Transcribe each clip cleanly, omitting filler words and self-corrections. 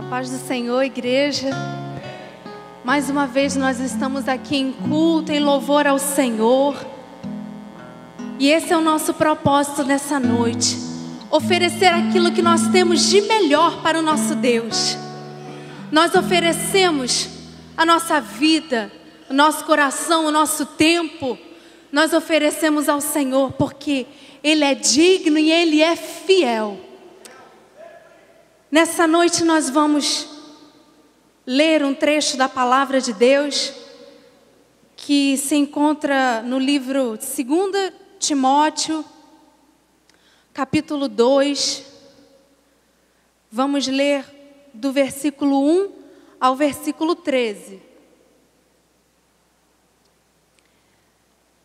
Paz do Senhor, igreja. Mais uma vez nós estamos aqui em culto, em louvor ao Senhor. E esse é o nosso propósito nessa noite. Oferecer aquilo que nós temos de melhor para o nosso Deus. Nós oferecemos a nossa vida, o nosso coração, o nosso tempo. Nós oferecemos ao Senhor porque Ele é digno e Ele é fiel. Nessa noite nós vamos ler um trecho da palavra de Deus que se encontra no livro 2 Timóteo, capítulo 2. Vamos ler do versículo 1 ao versículo 13.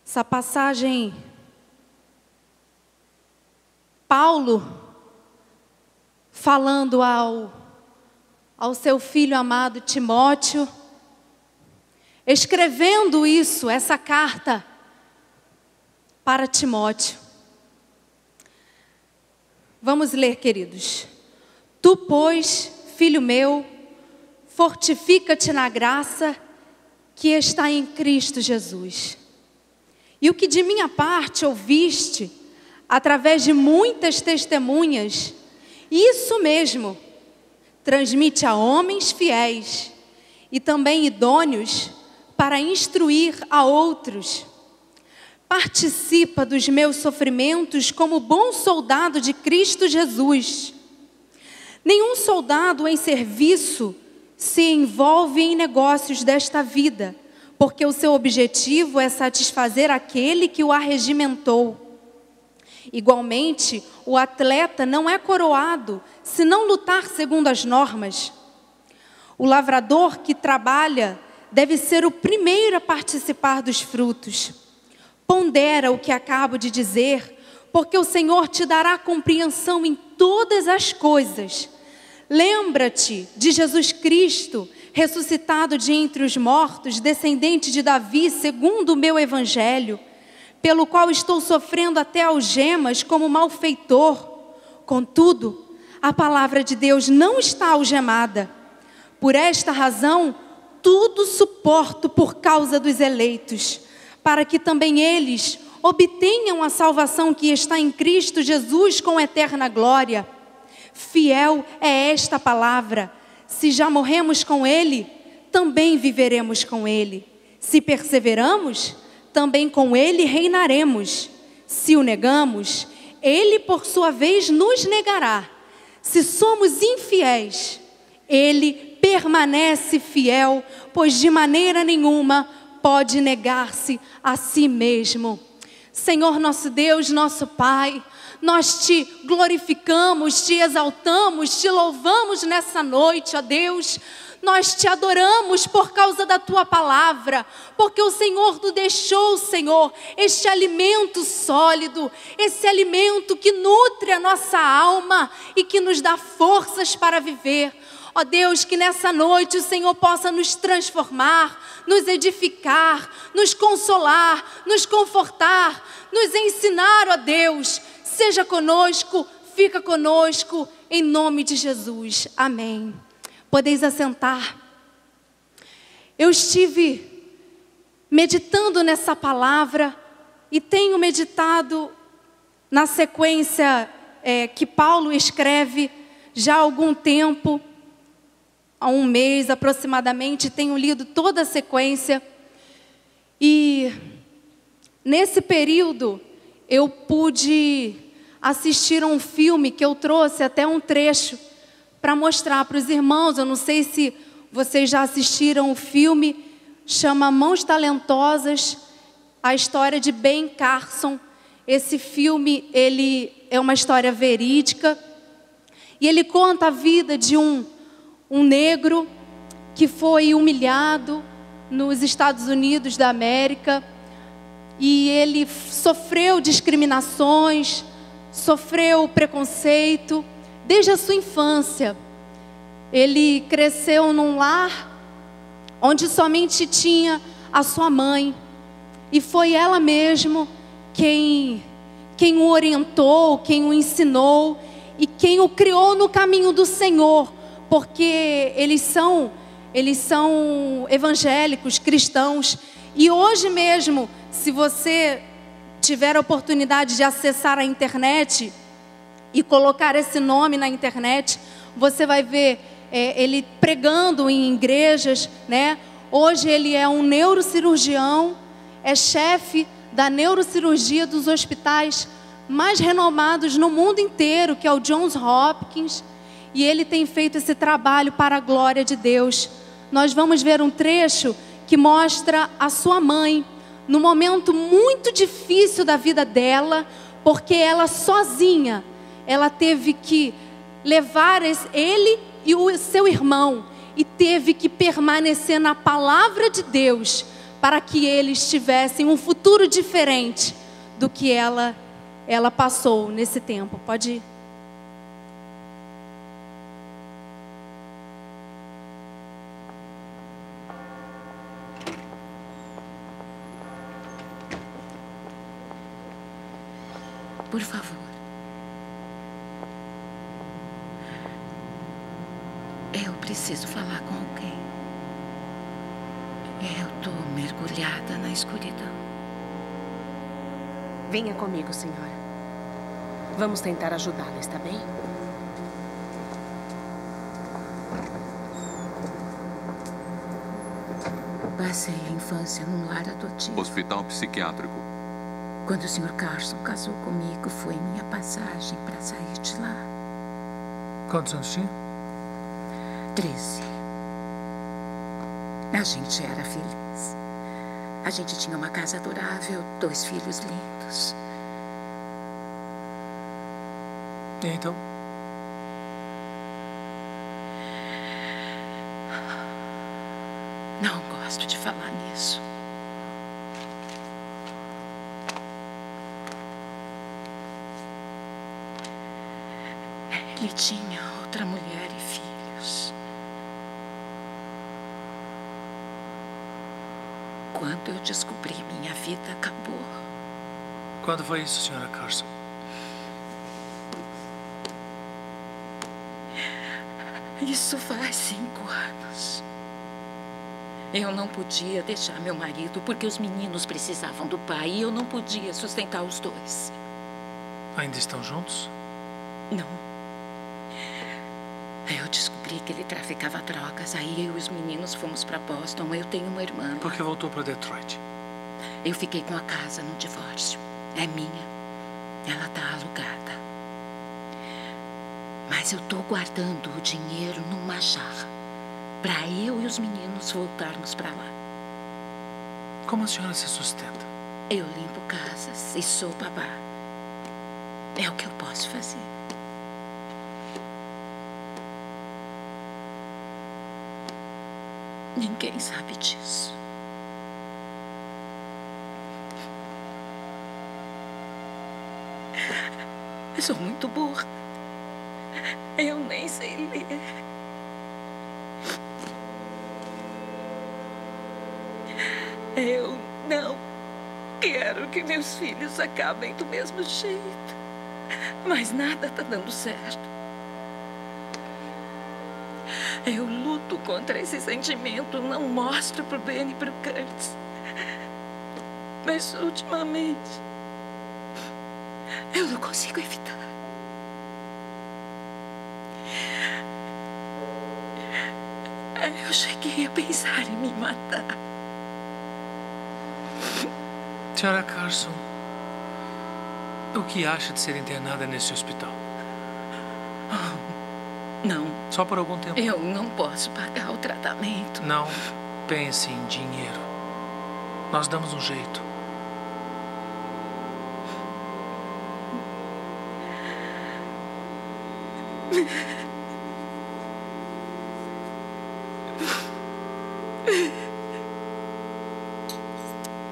Essa passagem, Paulo falando ao seu filho amado Timóteo, escrevendo essa carta para Timóteo. Vamos ler, queridos. Tu, pois, filho meu, fortifica-te na graça que está em Cristo Jesus. E o que de minha parte ouviste, através de muitas testemunhas, isso mesmo, transmite a homens fiéis e também idôneos para instruir a outros. Participa dos meus sofrimentos como bom soldado de Cristo Jesus. Nenhum soldado em serviço se envolve em negócios desta vida, porque o seu objetivo é satisfazer aquele que o arregimentou. Igualmente, o atleta não é coroado se não lutar segundo as normas. O lavrador que trabalha deve ser o primeiro a participar dos frutos. Pondera o que acabo de dizer, porque o Senhor te dará compreensão em todas as coisas. Lembra-te de Jesus Cristo, ressuscitado de entre os mortos, descendente de Davi, segundo o meu evangelho, pelo qual estou sofrendo até algemas como malfeitor. Contudo, a palavra de Deus não está algemada. Por esta razão, tudo suporto por causa dos eleitos, para que também eles obtenham a salvação que está em Cristo Jesus com eterna glória. Fiel é esta palavra. Se já morremos com Ele, também viveremos com Ele. Se perseveramos, também com Ele reinaremos. Se o negamos, Ele por sua vez nos negará. Se somos infiéis, Ele permanece fiel, pois de maneira nenhuma pode negar-se a si mesmo. Senhor nosso Deus, nosso Pai, nós te glorificamos, te exaltamos, te louvamos nessa noite, ó Deus. Nós te adoramos por causa da tua palavra, porque o Senhor nos deixou, Senhor, este alimento sólido, esse alimento que nutre a nossa alma e que nos dá forças para viver. Ó Deus, que nessa noite o Senhor possa nos transformar, nos edificar, nos consolar, nos confortar, nos ensinar, ó Deus. Seja conosco, fica conosco, em nome de Jesus. Amém. Podeis assentar. Eu estive meditando nessa palavra e tenho meditado na sequência que Paulo escreve já há algum tempo, há um mês aproximadamente, tenho lido toda a sequência. E nesse período eu pude assistir a um filme que eu trouxe até um trecho para mostrar para os irmãos. Eu não sei se vocês já assistiram o filme, chama Mãos Talentosas, a história de Ben Carson. Esse filme, ele é uma história verídica e ele conta a vida de um negro que foi humilhado nos Estados Unidos da América e ele sofreu discriminações, sofreu preconceito desde a sua infância. Ele cresceu num lar onde somente tinha a sua mãe. E foi ela mesmo quem o orientou, quem o ensinou e quem o criou no caminho do Senhor. porque eles são evangélicos, cristãos. E hoje mesmo, se você tiver a oportunidade de acessar a internet e colocar esse nome na internet, você vai ver ele pregando em igrejas, né? Hoje ele é um neurocirurgião, é chefe da neurocirurgia dos hospitais mais renomados no mundo inteiro, que é o Johns Hopkins, e ele tem feito esse trabalho para a glória de Deus. Nós vamos ver um trecho que mostra a sua mãe, num momento muito difícil da vida dela, porque ela sozinha, ela teve que levar ele e o seu irmão, e teve que permanecer na palavra de Deus, para que eles tivessem um futuro diferente do que ela passou nesse tempo. Pode ir. Por favor. Eu preciso falar com alguém. Eu estou mergulhada na escuridão. Venha comigo, senhora. Vamos tentar ajudá-la, está bem? Passei a infância num lar adotivo. Hospital psiquiátrico. Quando o Sr. Carson casou comigo, foi minha passagem para sair de lá. Quantos anos tinha? 13. A gente era feliz. A gente tinha uma casa adorável, 2 filhos lindos. E então? Não gosto de falar nisso. Ele tinha outra mulher e filhos. Quando eu descobri, minha vida acabou. Quando foi isso, Sra. Carson? Isso faz 5 anos. Eu não podia deixar meu marido porque os meninos precisavam do pai e eu não podia sustentar os 2. Ainda estão juntos? Não. Eu descobri que ele traficava drogas. Aí eu e os meninos fomos para Boston. Eu tenho uma irmã. Por que voltou para Detroit? Eu fiquei com a casa no divórcio. É minha. Ela está alugada. Mas eu estou guardando o dinheiro numa jarra para eu e os meninos voltarmos para lá. Como a senhora se sustenta? Eu limpo casas e sou babá. É o que eu posso fazer. Ninguém sabe disso. Eu sou muito burra. Eu nem sei ler. Eu não quero que meus filhos acabem do mesmo jeito. Mas nada está dando certo. Eu luto contra esse sentimento, não mostro pro Ben e pro Curtis. Mas ultimamente, eu não consigo evitar. Eu cheguei a pensar em me matar. Sra. Carson, o que acha de ser internada nesse hospital? Não. Só por algum tempo? Eu não posso pagar o tratamento. Não pense em dinheiro. Nós damos um jeito.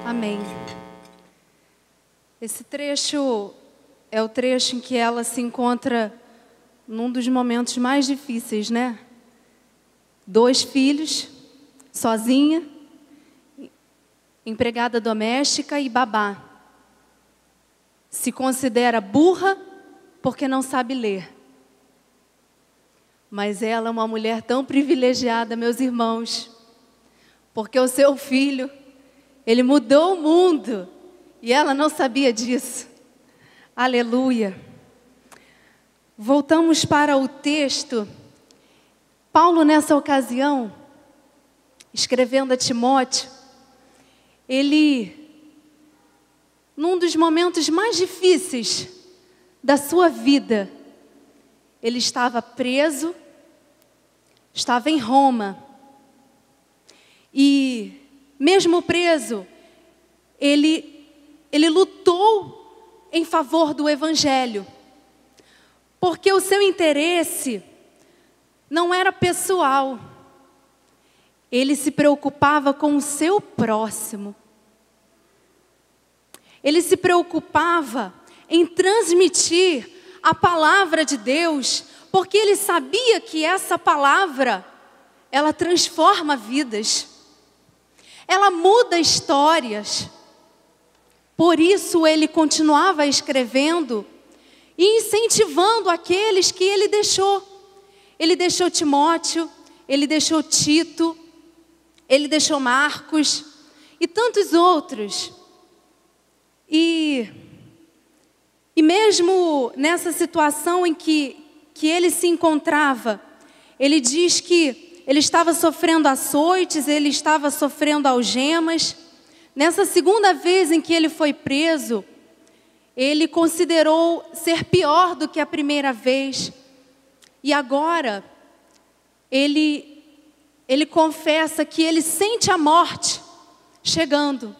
Amém. Esse trecho é o trecho em que ela se encontra num dos momentos mais difíceis, né? 2 filhos, sozinha, empregada doméstica e babá. Se considera burra porque não sabe ler. Mas ela é uma mulher tão privilegiada, meus irmãos, porque o seu filho, ele mudou o mundo e ela não sabia disso. Aleluia. Voltamos para o texto. Paulo, nessa ocasião, escrevendo a Timóteo, ele, num dos momentos mais difíceis da sua vida, ele estava preso, estava em Roma. E, mesmo preso, ele lutou em favor do Evangelho. Porque o seu interesse não era pessoal. Ele se preocupava com o seu próximo. Ele se preocupava em transmitir a palavra de Deus, porque ele sabia que essa palavra, ela transforma vidas. Ela muda histórias. Por isso ele continuava escrevendo e incentivando aqueles que ele deixou. Ele deixou Timóteo, ele deixou Tito, ele deixou Marcos e tantos outros. E mesmo nessa situação em que ele se encontrava, ele diz que ele estava sofrendo açoites, ele estava sofrendo algemas. Nessa segunda vez em que ele foi preso, ele considerou ser pior do que a primeira vez. E agora, ele confessa que ele sente a morte chegando.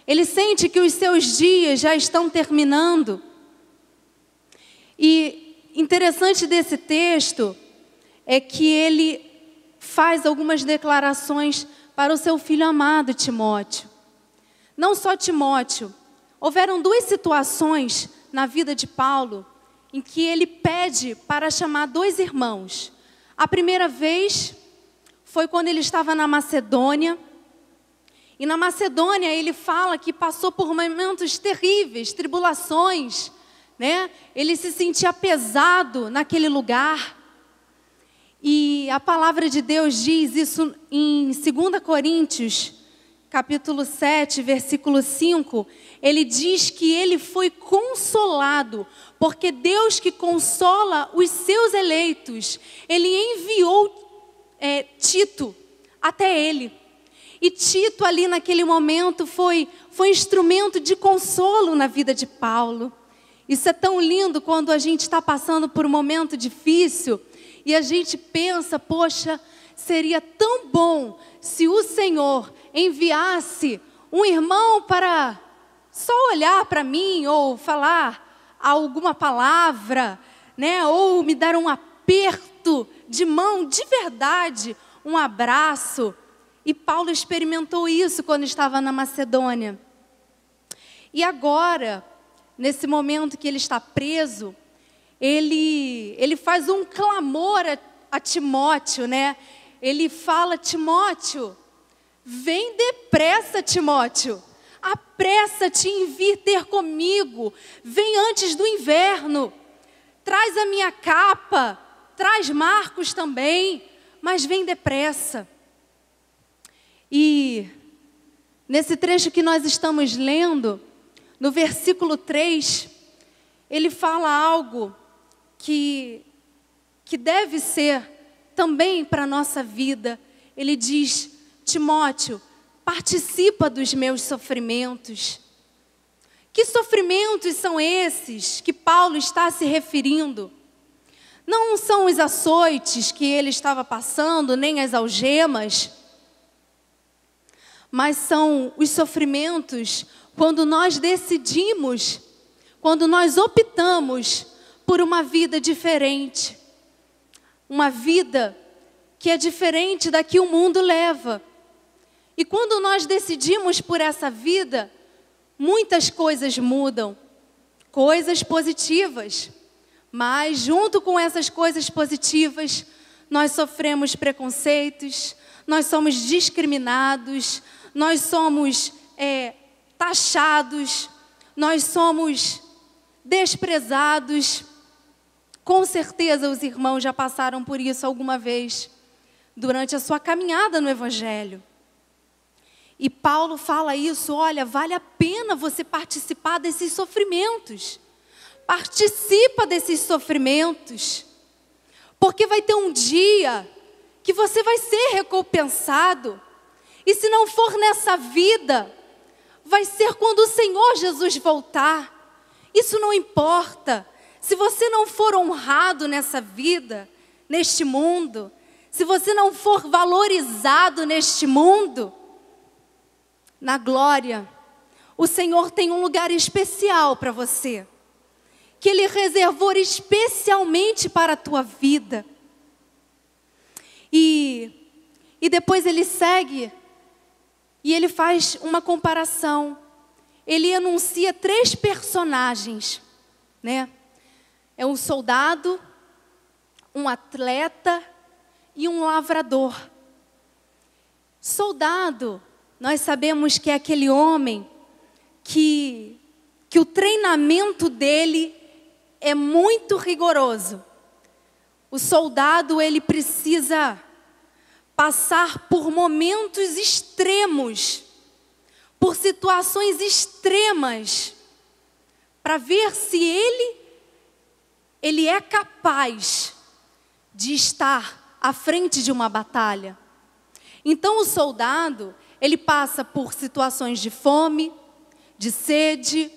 Ele sente que os seus dias já estão terminando. E interessante desse texto é que ele faz algumas declarações para o seu filho amado, Timóteo. Não só Timóteo. Houveram duas situações na vida de Paulo em que ele pede para chamar dois irmãos. A primeira vez foi quando ele estava na Macedônia. E na Macedônia ele fala que passou por momentos terríveis, tribulações, né? Ele se sentia pesado naquele lugar. E a palavra de Deus diz isso em 2 Coríntios, capítulo 7, versículo 5. Ele diz que ele foi consolado, porque Deus que consola os seus eleitos, ele enviou Tito até ele. E Tito ali naquele momento foi instrumento de consolo na vida de Paulo. Isso é tão lindo quando a gente está passando por um momento difícil e a gente pensa, poxa, seria tão bom se o Senhor enviasse um irmão para só olhar para mim ou falar alguma palavra, né? Ou me dar um aperto de mão de verdade, um abraço. E Paulo experimentou isso quando estava na Macedônia. E agora, nesse momento que ele está preso, ele faz um clamor a Timóteo, né? Ele fala, Timóteo, vem depressa, Timóteo. Apressa-te em vir ter comigo. Vem antes do inverno. Traz a minha capa. Traz Marcos também. Mas vem depressa. E nesse trecho que nós estamos lendo, no versículo 3, ele fala algo que deve ser também para a nossa vida. Ele diz, Timóteo, participa dos meus sofrimentos. Que sofrimentos são esses que Paulo está se referindo? Não são os açoites que ele estava passando, nem as algemas, mas são os sofrimentos quando nós decidimos, quando nós optamos por uma vida diferente. Uma vida que é diferente da que o mundo leva. E quando nós decidimos por essa vida, muitas coisas mudam. Coisas positivas. Mas junto com essas coisas positivas, nós sofremos preconceitos, nós somos discriminados, nós somos taxados, nós somos desprezados. Com certeza os irmãos já passaram por isso alguma vez durante a sua caminhada no Evangelho. E Paulo fala isso, olha, vale a pena você participar desses sofrimentos. Participa desses sofrimentos. Porque vai ter um dia que você vai ser recompensado. E se não for nessa vida, vai ser quando o Senhor Jesus voltar. Isso não importa. Se você não for honrado nessa vida, neste mundo, se você não for valorizado neste mundo, na glória, o Senhor tem um lugar especial para você, que Ele reservou especialmente para a tua vida. E depois ele segue e ele faz uma comparação. Ele anuncia 3 personagens, né? É um soldado, um atleta e um lavrador. Soldado, nós sabemos que é aquele homem que o treinamento dele é muito rigoroso. O soldado, ele precisa passar por momentos extremos, por situações extremas, para ver se ele é capaz de estar à frente de uma batalha. Então o soldado, ele passa por situações de fome, de sede,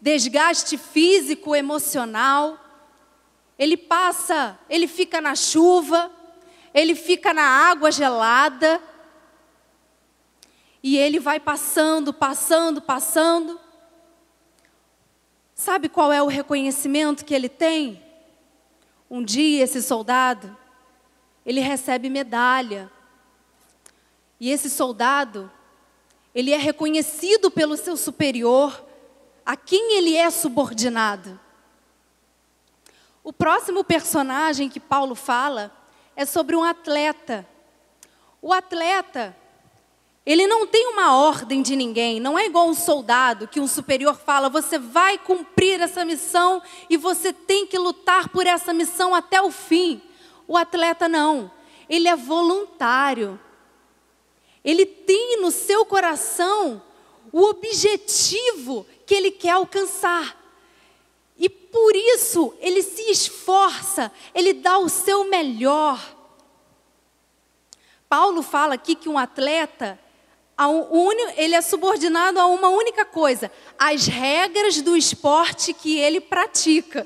desgaste físico, emocional. Ele fica na chuva, ele fica na água gelada. E ele vai passando. Sabe qual é o reconhecimento que ele tem? Um dia esse soldado, ele recebe medalha. E esse soldado, ele é reconhecido pelo seu superior, a quem ele é subordinado. O próximo personagem que Paulo fala é sobre um atleta. O atleta, ele não tem uma ordem de ninguém, não é igual um soldado que um superior fala, você vai cumprir essa missão e você tem que lutar por essa missão até o fim. O atleta não, ele é voluntário. Ele tem no seu coração o objetivo que ele quer alcançar. E por isso ele se esforça, ele dá o seu melhor. Paulo fala aqui que um atleta, ele é subordinado a uma única coisa, as regras do esporte que ele pratica.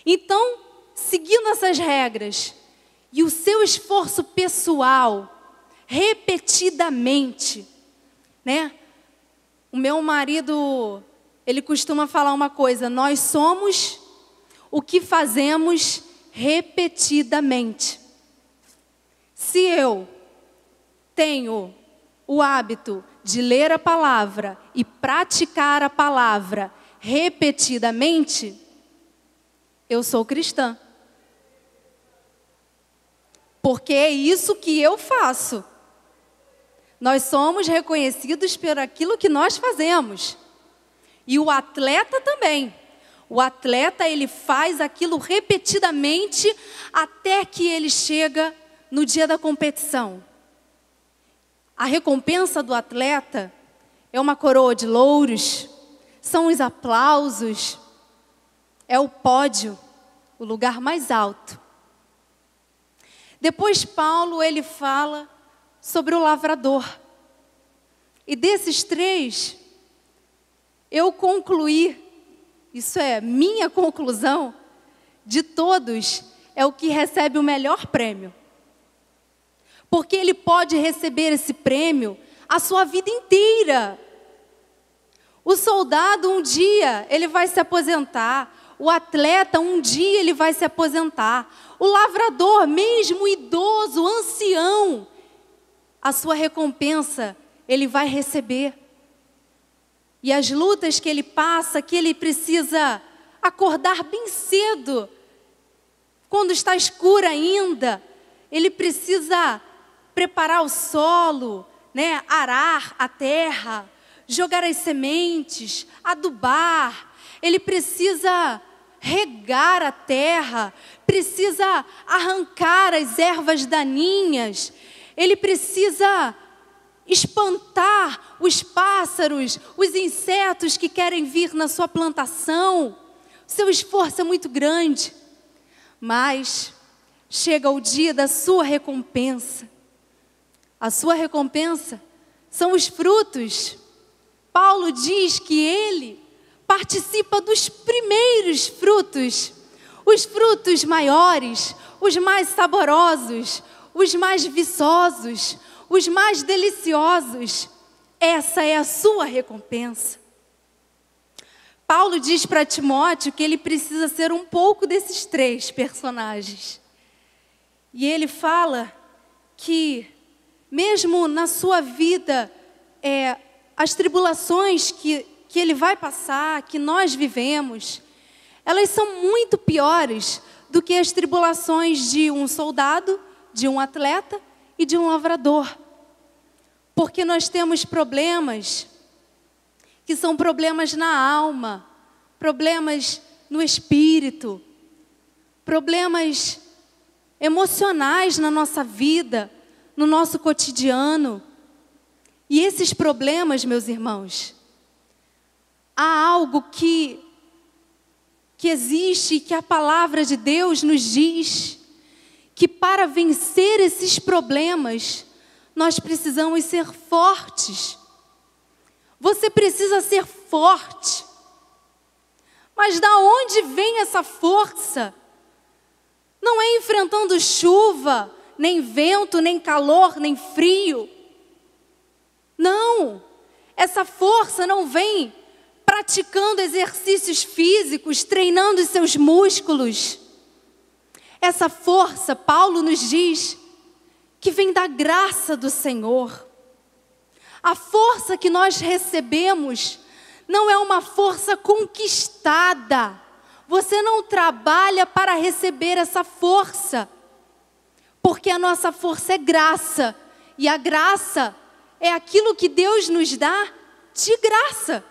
Então, seguindo essas regras e o seu esforço pessoal, repetidamente, né? O meu marido, ele costuma falar uma coisa, nós somos o que fazemos repetidamente. Se eu tenho o hábito de ler a palavra e praticar a palavra repetidamente, eu sou cristã. Porque é isso que eu faço. Nós somos reconhecidos por aquilo que nós fazemos. E o atleta também. O atleta, ele faz aquilo repetidamente até que ele chega no dia da competição. A recompensa do atleta é uma coroa de louros, são os aplausos, é o pódio, o lugar mais alto. Depois Paulo, ele fala sobre o lavrador. E desses 3, eu concluí, isso é minha conclusão, de todos, é o que recebe o melhor prêmio. Porque ele pode receber esse prêmio a sua vida inteira. O soldado, um dia, ele vai se aposentar. O atleta, um dia, ele vai se aposentar. O lavrador, mesmo idoso, ancião, a sua recompensa, ele vai receber. E as lutas que ele passa, que ele precisa acordar bem cedo, quando está escuro ainda, ele precisa preparar o solo, né? Arar a terra, jogar as sementes, adubar. Ele precisa regar a terra, precisa arrancar as ervas daninhas, ele precisa espantar os pássaros, os insetos que querem vir na sua plantação. O seu esforço é muito grande, mas chega o dia da sua recompensa. A sua recompensa são os frutos. Paulo diz que ele participa dos primeiros frutos, os frutos maiores, os mais saborosos, os mais viçosos, os mais deliciosos. Essa é a sua recompensa. Paulo diz para Timóteo que ele precisa ser um pouco desses 3 personagens. E ele fala que mesmo na sua vida, as tribulações que ele vai passar, que nós vivemos, elas são muito piores do que as tribulações de um soldado, de um atleta e de um lavrador. Porque nós temos problemas que são problemas na alma, problemas no espírito, problemas emocionais na nossa vida, no nosso cotidiano. E esses problemas, meus irmãos, há algo que existe, que a palavra de Deus nos diz, que para vencer esses problemas, nós precisamos ser fortes. Você precisa ser forte. Mas da onde vem essa força? Não é enfrentando chuva, nem vento, nem calor, nem frio. Não, essa força não vem praticando exercícios físicos, treinando os seus músculos. Essa força, Paulo nos diz, que vem da graça do Senhor. A força que nós recebemos não é uma força conquistada. Você não trabalha para receber essa força, porque a nossa força é graça, e a graça é aquilo que Deus nos dá de graça.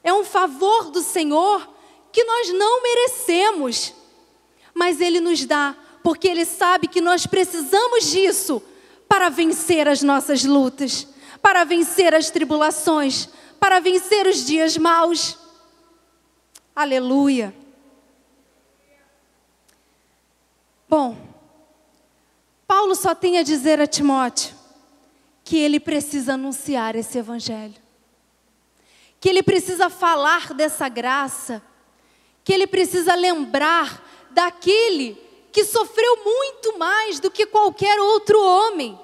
É um favor do Senhor que nós não merecemos, mas Ele nos dá, porque Ele sabe que nós precisamos disso para vencer as nossas lutas, para vencer as tribulações, para vencer os dias maus. Aleluia. Bom, Paulo só tem a dizer a Timóteo que ele precisa anunciar esse evangelho, que ele precisa falar dessa graça, que ele precisa lembrar daquele que sofreu muito mais do que qualquer outro homem.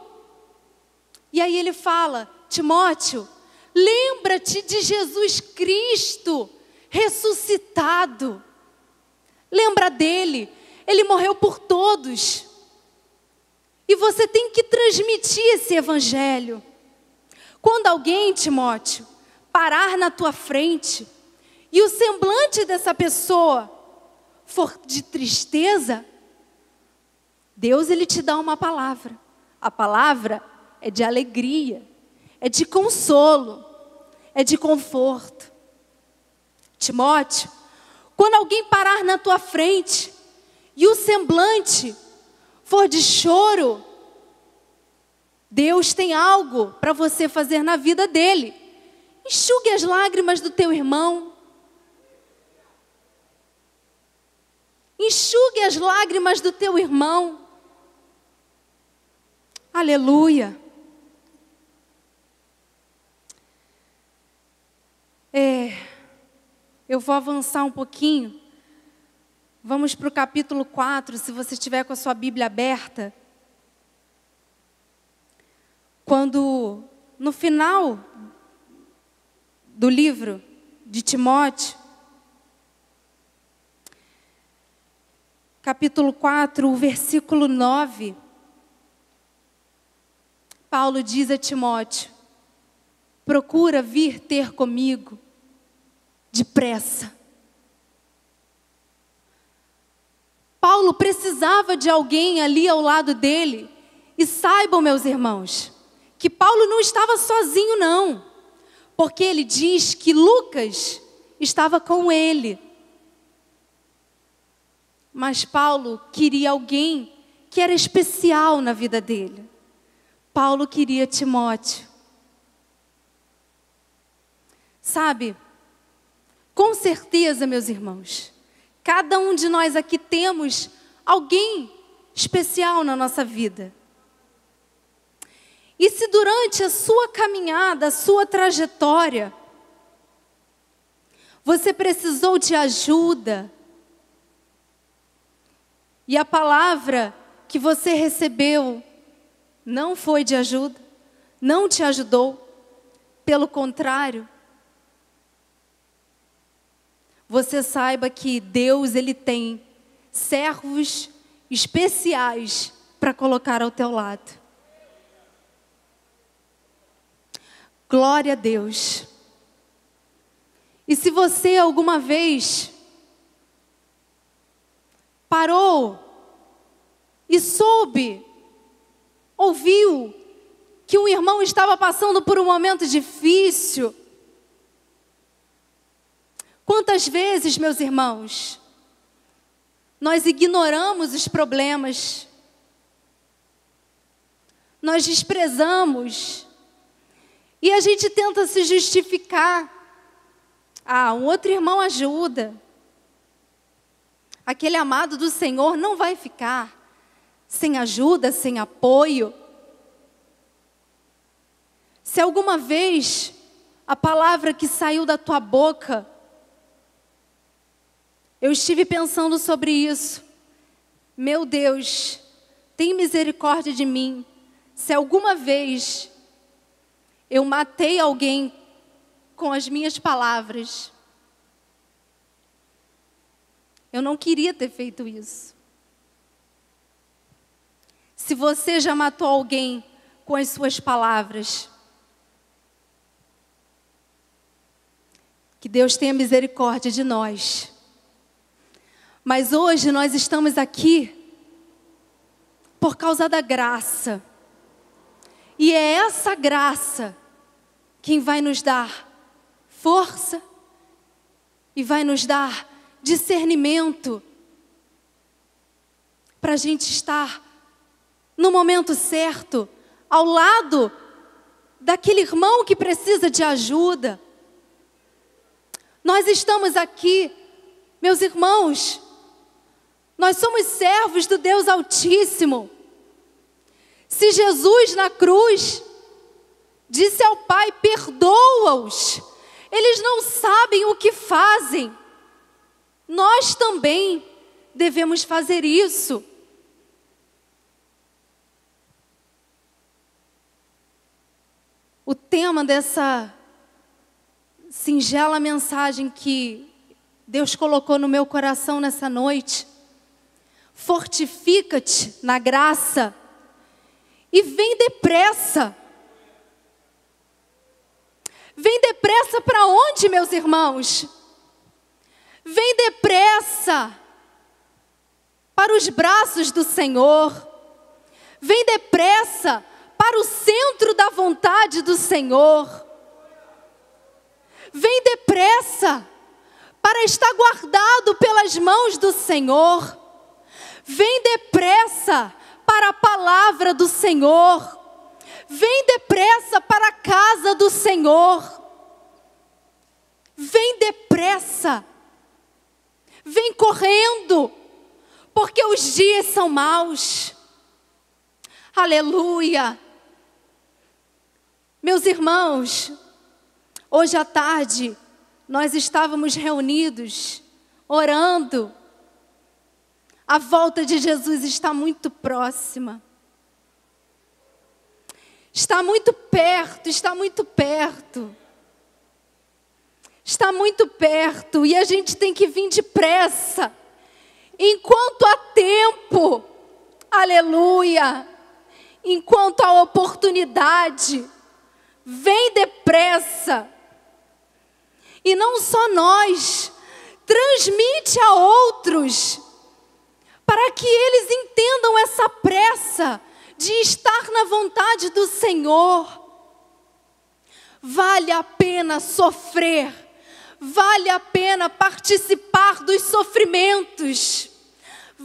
E aí ele fala: Timóteo, lembra-te de Jesus Cristo ressuscitado. Lembra dele, ele morreu por todos. E você tem que transmitir esse evangelho. Quando alguém, Timóteo, parar na tua frente e o semblante dessa pessoa for de tristeza, Deus, ele te dá uma palavra. A palavra é de alegria, é de consolo, é de conforto. Timóteo, quando alguém parar na tua frente e o semblante for de choro, Deus tem algo para você fazer na vida dele. Enxugue as lágrimas do teu irmão. Enxugue as lágrimas do teu irmão. Aleluia. Eu vou avançar um pouquinho. Vamos para o capítulo 4, se você estiver com a sua Bíblia aberta. Quando, no final do livro de Timóteo, capítulo 4, o versículo 9, Paulo diz a Timóteo: procura vir ter comigo depressa. Paulo precisava de alguém ali ao lado dele. E saibam, meus irmãos, que Paulo não estava sozinho não, porque ele diz que Lucas estava com ele. Mas Paulo queria alguém que era especial na vida dele. Paulo queria Timóteo. Sabe, com certeza, meus irmãos, cada um de nós aqui temos alguém especial na nossa vida. E se durante a sua caminhada, a sua trajetória, você precisou de ajuda, e a palavra que você recebeu não foi de ajuda, não te ajudou, pelo contrário, você saiba que Deus, Ele tem servos especiais para colocar ao teu lado. Glória a Deus. E se você alguma vez parou e ouviu que um irmão estava passando por um momento difícil, quantas vezes, meus irmãos, nós ignoramos os problemas, nós desprezamos, e a gente tenta se justificar. Um outro irmão ajuda. Aquele amado do Senhor não vai ficar sem ajuda, sem apoio. Se alguma vez a palavra que saiu da tua boca, eu estive pensando sobre isso. Meu Deus, tem misericórdia de mim. Se alguma vez eu matei alguém com as minhas palavras, eu não queria ter feito isso. Se você já matou alguém com as suas palavras, que Deus tenha misericórdia de nós. Mas hoje nós estamos aqui por causa da graça. E é essa graça quem vai nos dar força e vai nos dar discernimento para a gente estar no momento certo, ao lado daquele irmão que precisa de ajuda. Nós estamos aqui, meus irmãos, nós somos servos do Deus Altíssimo. Se Jesus na cruz disse ao Pai: perdoa-os, eles não sabem o que fazem, nós também devemos fazer isso. O tema dessa singela mensagem que Deus colocou no meu coração nessa noite: fortifica-te na graça e vem depressa. Vem depressa para onde, meus irmãos? Vem depressa para os braços do Senhor. Vem depressa para o centro da vontade do Senhor. Vem depressa para estar guardado pelas mãos do Senhor. Vem depressa para a palavra do Senhor. Vem depressa para a casa do Senhor. Vem depressa. Vem correndo, porque os dias são maus. Aleluia. Meus irmãos, hoje à tarde nós estávamos reunidos, orando. A volta de Jesus está muito próxima. Está muito perto, está muito perto. Está muito perto e a gente tem que vir depressa. Enquanto há tempo, aleluia. Enquanto há oportunidade, vem depressa. E não só nós, transmite a outros, para que eles entendam essa pressa de estar na vontade do Senhor. Vale a pena sofrer, vale a pena participar dos sofrimentos,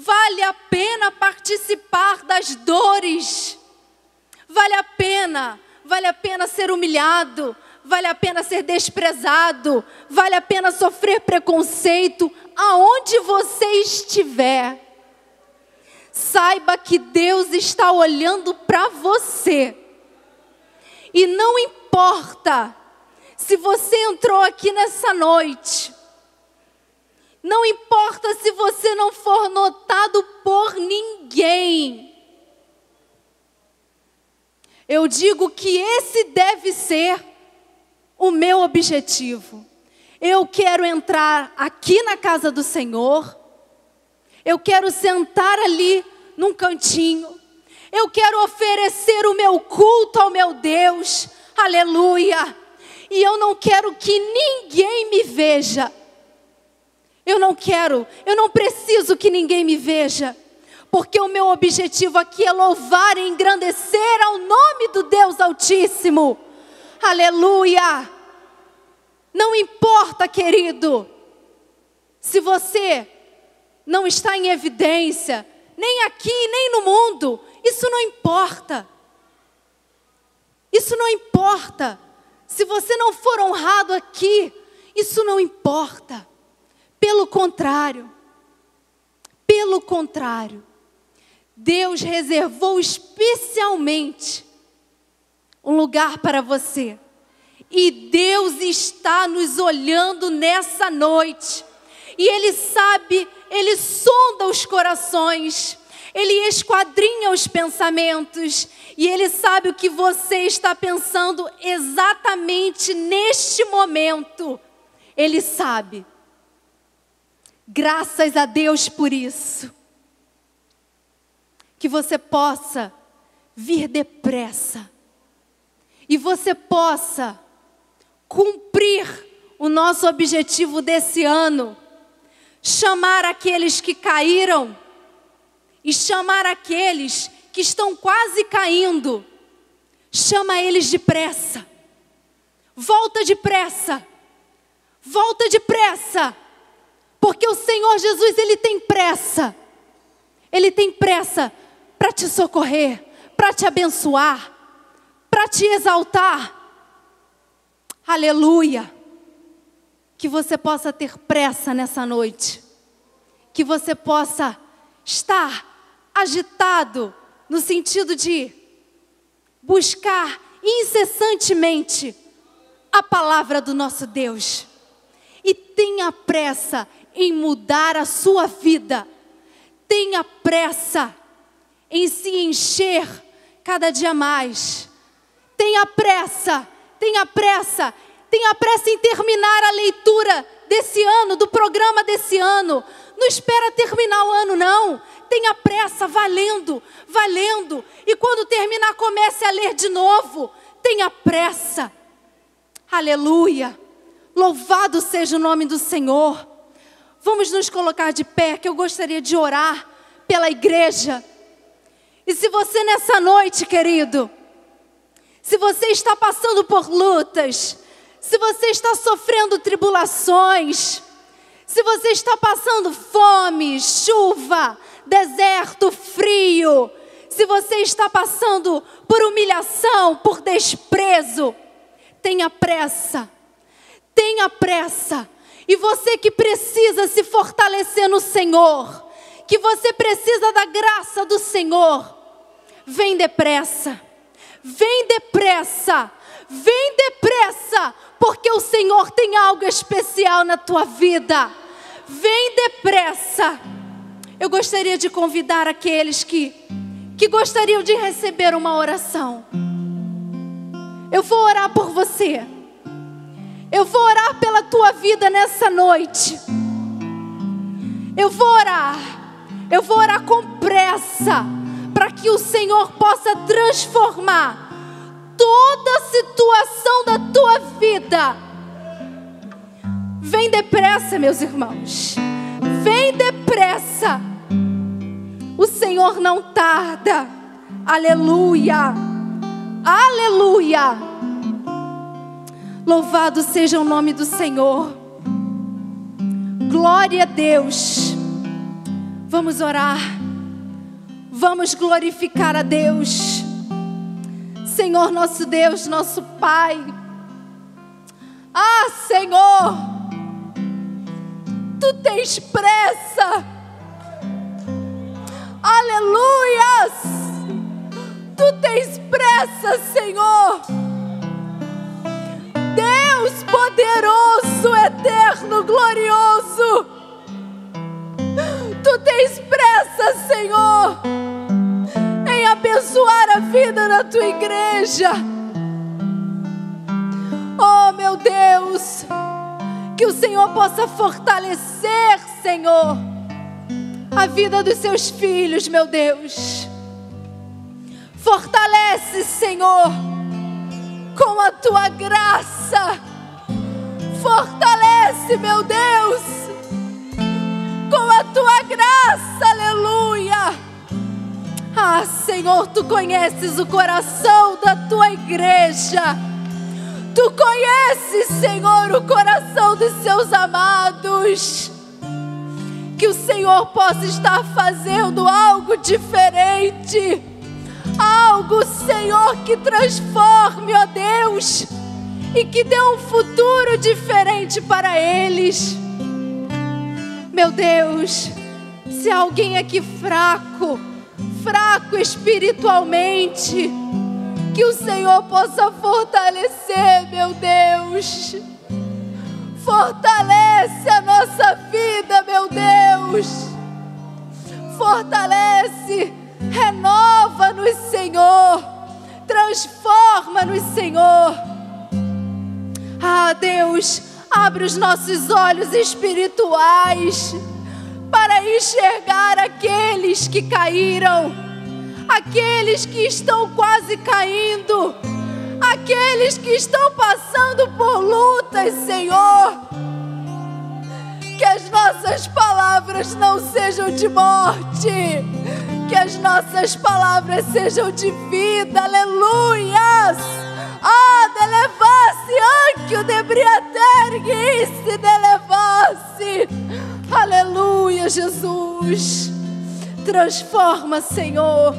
Vale a pena participar das dores. Vale a pena ser humilhado, vale a pena ser desprezado, vale a pena sofrer preconceito, aonde você estiver. Saiba que Deus está olhando para você. E não importa se você entrou aqui nessa noite, não importa se você não for notado por ninguém. Eu digo que esse deve ser o meu objetivo. Eu quero entrar aqui na casa do Senhor. Eu quero sentar ali num cantinho. Eu quero oferecer o meu culto ao meu Deus. Aleluia. E eu não quero que ninguém me veja. Eu não preciso que ninguém me veja. Porque o meu objetivo aqui é louvar e engrandecer ao nome do Deus Altíssimo. Aleluia. Não importa, querido, se você não está em evidência, nem aqui, nem no mundo. Isso não importa. Isso não importa. Se você não for honrado aqui, isso não importa. Pelo contrário, Deus reservou especialmente um lugar para você. E Deus está nos olhando nessa noite. E Ele sabe, Ele sonda os corações. Ele esquadrinha os pensamentos. E Ele sabe o que você está pensando exatamente neste momento. Ele sabe. Graças a Deus por isso. Que você possa vir depressa. E você possa cumprir o nosso objetivo desse ano. Chamar aqueles que caíram. E chamar aqueles que estão quase caindo. Chama eles depressa. Volta depressa. Volta depressa. Porque o Senhor Jesus, Ele tem pressa. Ele tem pressa para te socorrer, para te abençoar, para te exaltar. Aleluia. Que você possa ter pressa nessa noite. Que você possa estar agitado no sentido de buscar incessantemente a palavra do nosso Deus. E tenha pressa em mudar a sua vida. Tenha pressa em se encher cada dia mais. Tenha pressa em terminar a leitura desse ano, do programa desse ano. Não espera terminar o ano, não. Tenha pressa, vá lendo. E quando terminar, comece a ler de novo. Tenha pressa. Aleluia. Louvado seja o nome do Senhor. Vamos nos colocar de pé, que eu gostaria de orar pela igreja. E se você nessa noite, querido, se você está passando por lutas, se você está sofrendo tribulações, se você está passando fome, chuva, deserto, frio, se você está passando por humilhação, por desprezo, tenha pressa. Tenha pressa. E você que precisa se fortalecer no Senhor, que você precisa da graça do Senhor, vem depressa. Vem depressa. Vem depressa, porque o Senhor tem algo especial na tua vida. Vem depressa. Eu gostaria de convidar aqueles que gostariam de receber uma oração. Eu vou orar por você. Eu vou orar pela tua vida nessa noite. Eu vou orar com pressa, para que o Senhor possa transformar toda a situação da tua vida. Vem depressa, meus irmãos. Vem depressa. O Senhor não tarda. Aleluia. Aleluia. Louvado seja o nome do Senhor. Glória a Deus. Vamos orar. Vamos glorificar a Deus. Senhor nosso Deus, nosso Pai. Ah, Senhor, Tu tens pressa. Aleluias. Tu tens pressa, Senhor. Deus poderoso, eterno, glorioso. Tu tens pressa, Senhor, em abençoar a vida da Tua igreja. Oh, meu Deus, que o Senhor possa fortalecer, Senhor, a vida dos Seus filhos, meu Deus. Fortalece, Senhor, com a Tua graça. Fortalece, meu Deus, com a Tua graça, aleluia. Ah, Senhor, Tu conheces o coração da Tua igreja. Tu conheces, Senhor, o coração dos Seus amados. Que o Senhor possa estar fazendo algo diferente. Algo, Senhor, que transforme, ó Deus, e que dê um futuro diferente para eles. Meu Deus, se há alguém aqui fraco espiritualmente, que o Senhor possa fortalecer, meu Deus. Fortalece a nossa vida, meu Deus. Fortalece, renova-nos, Senhor. Transforma-nos, Senhor. Ah, Deus, abre os nossos olhos espirituais para enxergar aqueles que caíram, aqueles que estão quase caindo, aqueles que estão passando por lutas, Senhor. Que as nossas palavras não sejam de morte, que as nossas palavras sejam de vida, aleluias. Ah, delevasse, anche debriaterghi, se delevasse. Aleluia, Jesus. Transforma, Senhor.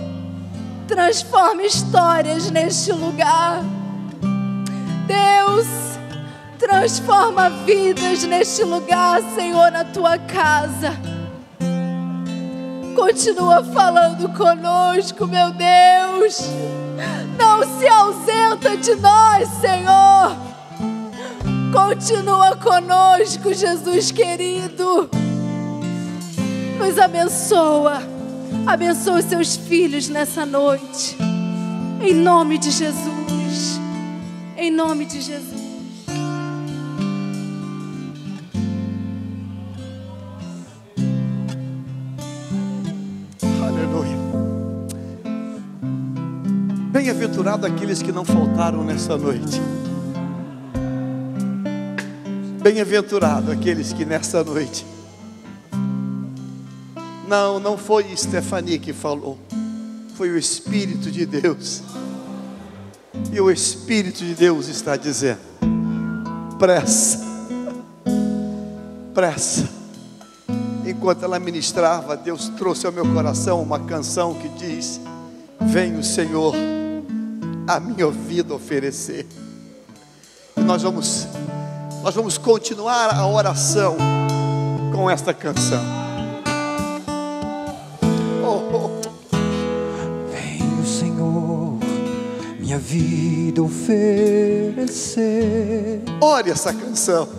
Transforma histórias neste lugar. Deus, transforma vidas neste lugar, Senhor, na Tua casa. Continua falando conosco, meu Deus. Não se ausenta de nós, Senhor. Continua conosco, Jesus querido. Nos abençoa. Abençoa os Seus filhos nessa noite. Em nome de Jesus. Em nome de Jesus. Aleluia. Bem-aventurado aqueles que não faltaram nessa noite. Bem-aventurado aqueles que nessa noite. Não foi Stephanie que falou. Foi o Espírito de Deus. E o Espírito de Deus está dizendo: pressa. Pressa. Enquanto ela ministrava, Deus trouxe ao meu coração uma canção que diz: vem o Senhor a minha vida oferecer. E nós vamos continuar a oração com esta canção. Vem o Senhor minha vida oferecer. Ore essa canção.